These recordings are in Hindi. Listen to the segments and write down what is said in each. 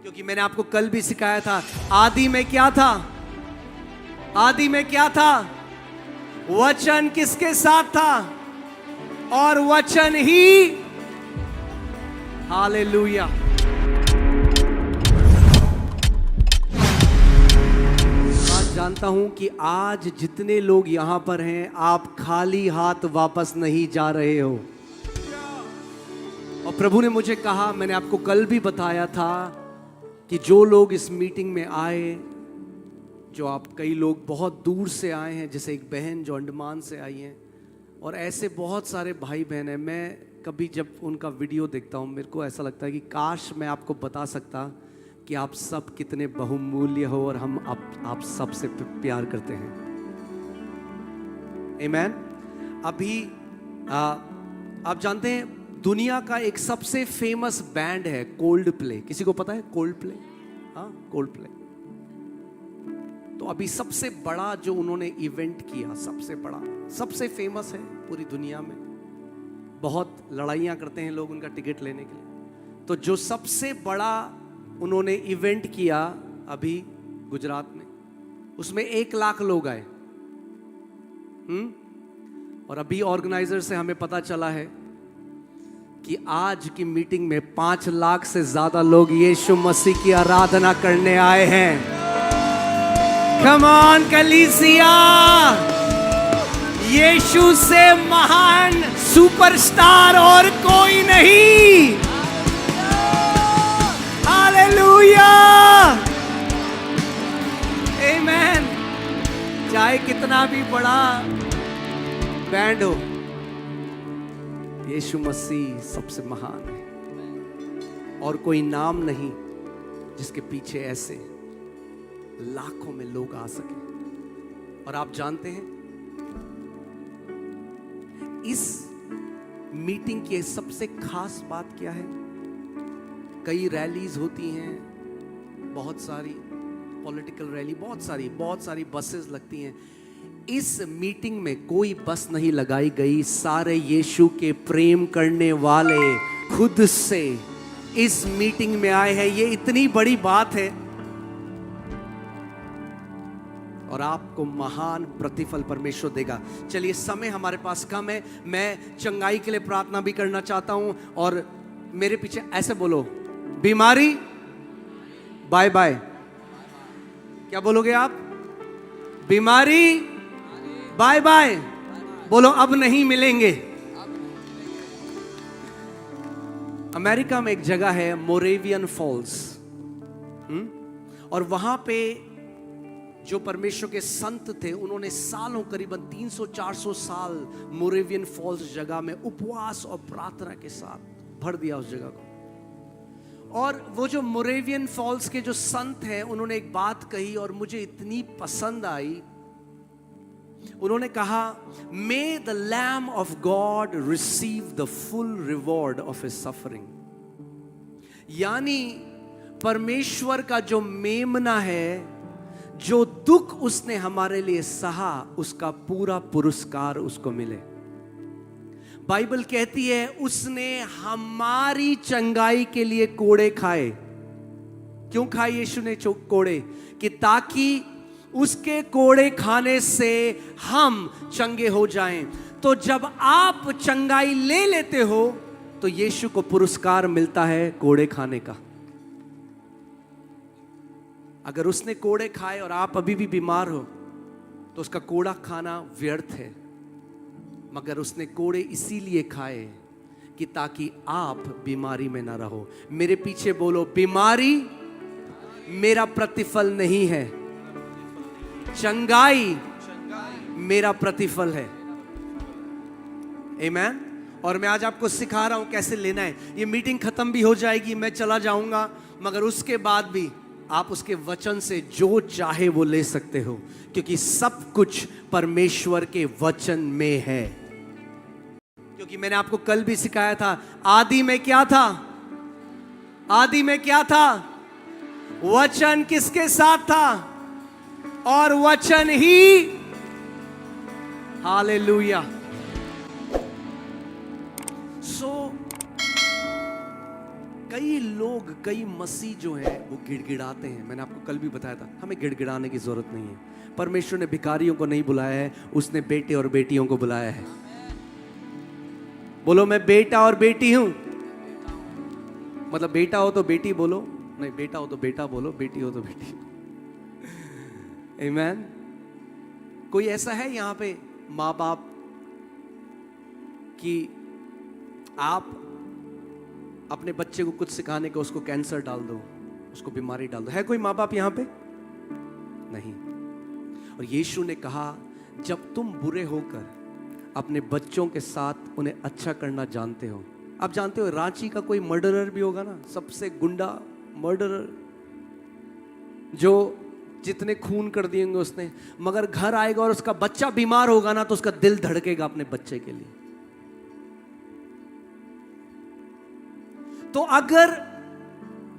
क्योंकि मैंने आपको कल भी सिखाया था, आदि में क्या था? आदि में क्या था? वचन किसके साथ था? और वचन ही, हालेलुया। आज जानता हूं कि आज जितने लोग यहां पर हैं, आप खाली हाथ वापस नहीं जा रहे हो। और प्रभु ने मुझे कहा, मैंने आपको कल भी बताया था कि जो लोग इस मीटिंग में आए, जो आप कई लोग बहुत दूर से आए हैं, जैसे एक बहन जो अंडमान से आई हैं, और ऐसे बहुत सारे भाई बहन हैं। मैं कभी जब उनका वीडियो देखता हूँ, मेरे को ऐसा लगता है कि काश मैं आपको बता सकता कि आप सब कितने बहुमूल्य हो और हम आप सब से प्यार करते हैं। आमीन। अभी आप जानते हैं दुनिया का एक सबसे फेमस बैंड है कोल्ड प्ले। किसी को पता है कोल्ड प्ले? हाँ, कोल्ड प्ले। तो अभी सबसे बड़ा जो उन्होंने इवेंट किया, सबसे बड़ा, सबसे फेमस है पूरी दुनिया में। बहुत लड़ाइयाँ करते हैं लोग उनका टिकट लेने के लिए। तो जो सबसे बड़ा उन्होंने इवेंट किया अभी गुजरात में, उसमें 1 लाख लोग आए। और अभी ऑर्गेनाइजर से हमें पता चला है कि आज की मीटिंग में 5 लाख से ज्यादा लोग यीशु मसीह की आराधना करने आए हैं। कम ऑन कलीसिया, यीशु से महान सुपरस्टार और कोई नहीं। हालेलुया, आमीन। चाहे कितना भी बड़ा बैंड हो, यीशु मसीह सबसे महान है। और कोई नाम नहीं जिसके पीछे ऐसे लाखों में लोग आ सके। और आप जानते हैं इस मीटिंग की सबसे खास बात क्या है? कई रैलीज होती हैं, बहुत सारी पॉलिटिकल रैली, बहुत सारी बसेस लगती हैं। इस मीटिंग में कोई बस नहीं लगाई गई। सारे यीशु के प्रेम करने वाले खुद से इस मीटिंग में आए हैं। ये इतनी बड़ी बात है और आपको महान प्रतिफल परमेश्वर देगा। चलिए, समय हमारे पास कम है। मैं चंगाई के लिए प्रार्थना भी करना चाहता हूं। और मेरे पीछे ऐसे बोलो, बीमारी बाय बाय। क्या बोलोगे आप? बीमारी बाय बाय। बोलो, अब नहीं मिलेंगे। अमेरिका में एक जगह है मोरेवियन फॉल्स, और वहां पे जो परमेश्वर के संत थे, उन्होंने सालों, करीबन 300-400 साल मोरेवियन फॉल्स जगह में उपवास और प्रार्थना के साथ भर दिया उस जगह को। और वो जो मोरेवियन फॉल्स के जो संत हैं, उन्होंने एक बात कही और मुझे इतनी पसंद आई। उन्होंने कहा, may the lamb of God receive the full reward of his suffering. यानी परमेश्वर का जो मेमना है, जो दुख उसने हमारे लिए सहा, उसका पूरा पुरस्कार उसको मिले। बाइबल कहती है उसने हमारी चंगाई के लिए कोड़े खाए। क्यों खाए यीशु ने कोड़े? कि ताकि उसके कोड़े खाने से हम चंगे हो जाएं। तो जब आप चंगाई ले लेते हो तो यीशु को पुरस्कार मिलता है कोड़े खाने का। अगर उसने कोड़े खाए और आप अभी भी बीमार हो तो उसका कोड़ा खाना व्यर्थ है। मगर उसने कोड़े इसीलिए खाए कि ताकि आप बीमारी में ना रहो। मेरे पीछे बोलो, बीमारी मेरा प्रतिफल नहीं है, चंगाई मेरा प्रतिफल है। आमीन। और मैं आज आपको सिखा रहा हूं कैसे लेना है। ये मीटिंग खत्म भी हो जाएगी, मैं चला जाऊंगा, मगर उसके बाद भी आप उसके वचन से जो चाहे वो ले सकते हो, क्योंकि सब कुछ परमेश्वर के वचन में है। क्योंकि मैंने आपको कल भी सिखाया था, आदि में क्या था? आदि में क्या था? वचन किसके साथ था? और वचन ही, हालेलुया। कई लोग, कई मसीह जो हैं वो गिड़गिड़ाते हैं। मैंने आपको कल भी बताया था, हमें गिड़गिड़ाने की जरूरत नहीं है। परमेश्वर ने भिखारियों को नहीं बुलाया है, उसने बेटे और बेटियों को बुलाया है। बोलो मैं बेटा और बेटी हूं। मतलब बेटा हो तो बेटी बोलो, नहीं बेटा हो तो बेटा बोलो, बेटी हो तो बेटी। आमीन। कोई ऐसा है यहां पे माँ बाप कि आप अपने बच्चे को कुछ सिखाने का उसको कैंसर डाल दो, उसको बीमारी डाल दो? है कोई माँ बाप यहां पे? नहीं। और यीशु ने कहा जब तुम बुरे होकर अपने बच्चों के साथ उन्हें अच्छा करना जानते हो। आप जानते हो रांची का कोई मर्डरर भी होगा ना, सबसे गुंडा मर्डरर, जो जितने खून कर दिए होंगे उसने, मगर घर आएगा और उसका बच्चा बीमार होगा ना तो उसका दिल धड़केगा अपने बच्चे के लिए। तो अगर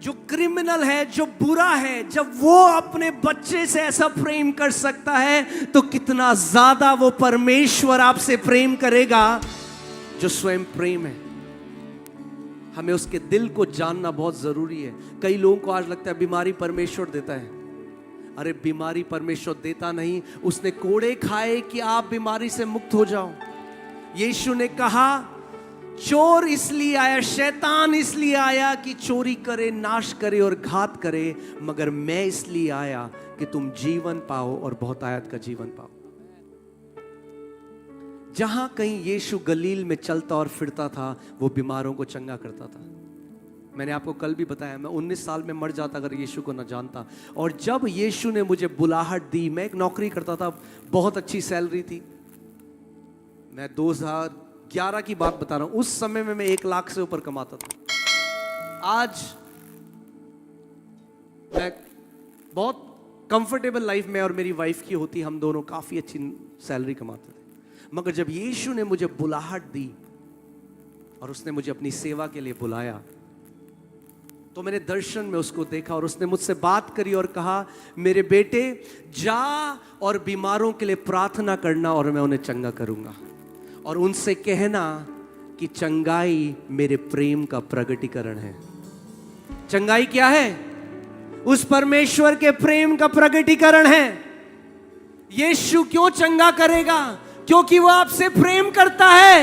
जो क्रिमिनल है, जो बुरा है, जब वो अपने बच्चे से ऐसा प्रेम कर सकता है तो कितना ज्यादा वो परमेश्वर आपसे प्रेम करेगा जो स्वयं प्रेम है। हमें उसके दिल को जानना बहुत जरूरी है। कई लोगों को आज लगता है बीमारी परमेश्वर देता है। अरे बीमारी परमेश्वर देता नहीं, उसने कोड़े खाए कि आप बीमारी से मुक्त हो जाओ। यीशु ने कहा चोर इसलिए आया, शैतान इसलिए आया कि चोरी करे, नाश करे और घात करे, मगर मैं इसलिए आया कि तुम जीवन पाओ और बहुतायत का जीवन पाओ। जहां कहीं यीशु गलील में चलता और फिरता था वो बीमारों को चंगा करता था। मैंने आपको कल भी बताया, मैं 19 साल में मर जाता अगर यीशु को न जानता। और जब यीशु ने मुझे बुलाहट दी, मैं एक नौकरी करता था, बहुत अच्छी सैलरी थी। मैं 2011 की बात बता रहा हूं, उस समय में मैं 1 लाख से ऊपर कमाता था। आज मैं बहुत कंफर्टेबल लाइफ में और मेरी वाइफ की होती, हम दोनों काफी अच्छी सैलरी कमाते थे। मगर जब यीशु ने मुझे बुलाहट दी और उसने मुझे अपनी सेवा के लिए बुलाया तो मैंने दर्शन में उसको देखा और उसने मुझसे बात करी और कहा मेरे बेटे जा और बीमारों के लिए प्रार्थना करना और मैं उन्हें चंगा करूंगा, और उनसे कहना कि चंगाई मेरे प्रेम का प्रगटीकरण है। चंगाई क्या है? उस परमेश्वर के प्रेम का प्रगटीकरण है। यीशु क्यों चंगा करेगा? क्योंकि वो आपसे प्रेम करता है।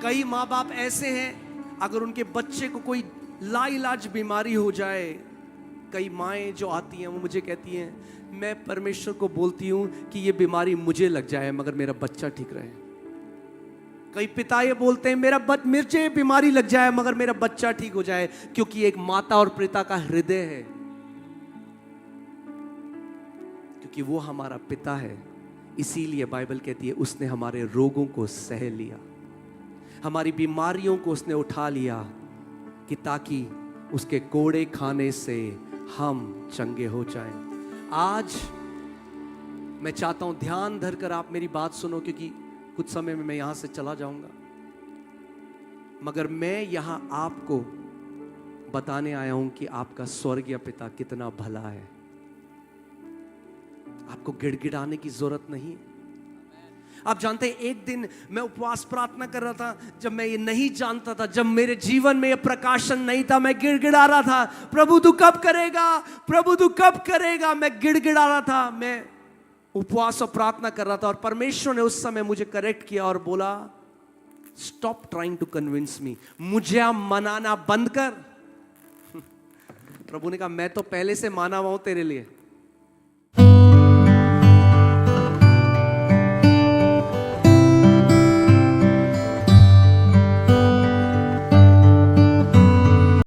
कई माँ बाप ऐसे हैं, अगर उनके बच्चे को कोई लाइलाज बीमारी हो जाए, कई माएँ जो आती हैं वो मुझे कहती हैं मैं परमेश्वर को बोलती हूँ कि ये बीमारी मुझे लग जाए मगर मेरा बच्चा ठीक रहे। कई पिता ये बोलते हैं मुझे बीमारी लग जाए मगर मेरा बच्चा ठीक हो जाए, क्योंकि एक माता और पिता का हृदय है, क्योंकि वो हमारा पिता है। इसीलिए बाइबल कहती है उसने हमारे रोगों को सह लिया, हमारी बीमारियों को उसने उठा लिया, कि ताकि उसके कोड़े खाने से हम चंगे हो जाएं। आज मैं चाहता हूं ध्यान धरकर आप मेरी बात सुनो, क्योंकि कुछ समय में मैं यहां से चला जाऊंगा, मगर मैं यहां आपको बताने आया हूं कि आपका स्वर्गीय पिता कितना भला है। आपको गिड़गिड़ाने की जरूरत नहीं। आप जानते हैं एक दिन मैं उपवास प्रार्थना कर रहा था, जब मैं ये नहीं जानता था, जब मेरे जीवन में ये प्रकाशन नहीं था, मैं गिड़गिड़ा रहा था, प्रभु तू कब करेगा, प्रभु तू कब करेगा। मैं गिड़गिड़ा रहा था, मैं उपवास और प्रार्थना कर रहा था, और परमेश्वर ने उस समय मुझे करेक्ट किया और बोला stop trying to convince me, मुझे आप मनाना बंद कर। प्रभु ने कहा मैं तो पहले से माना हुआ हूं तेरे लिए,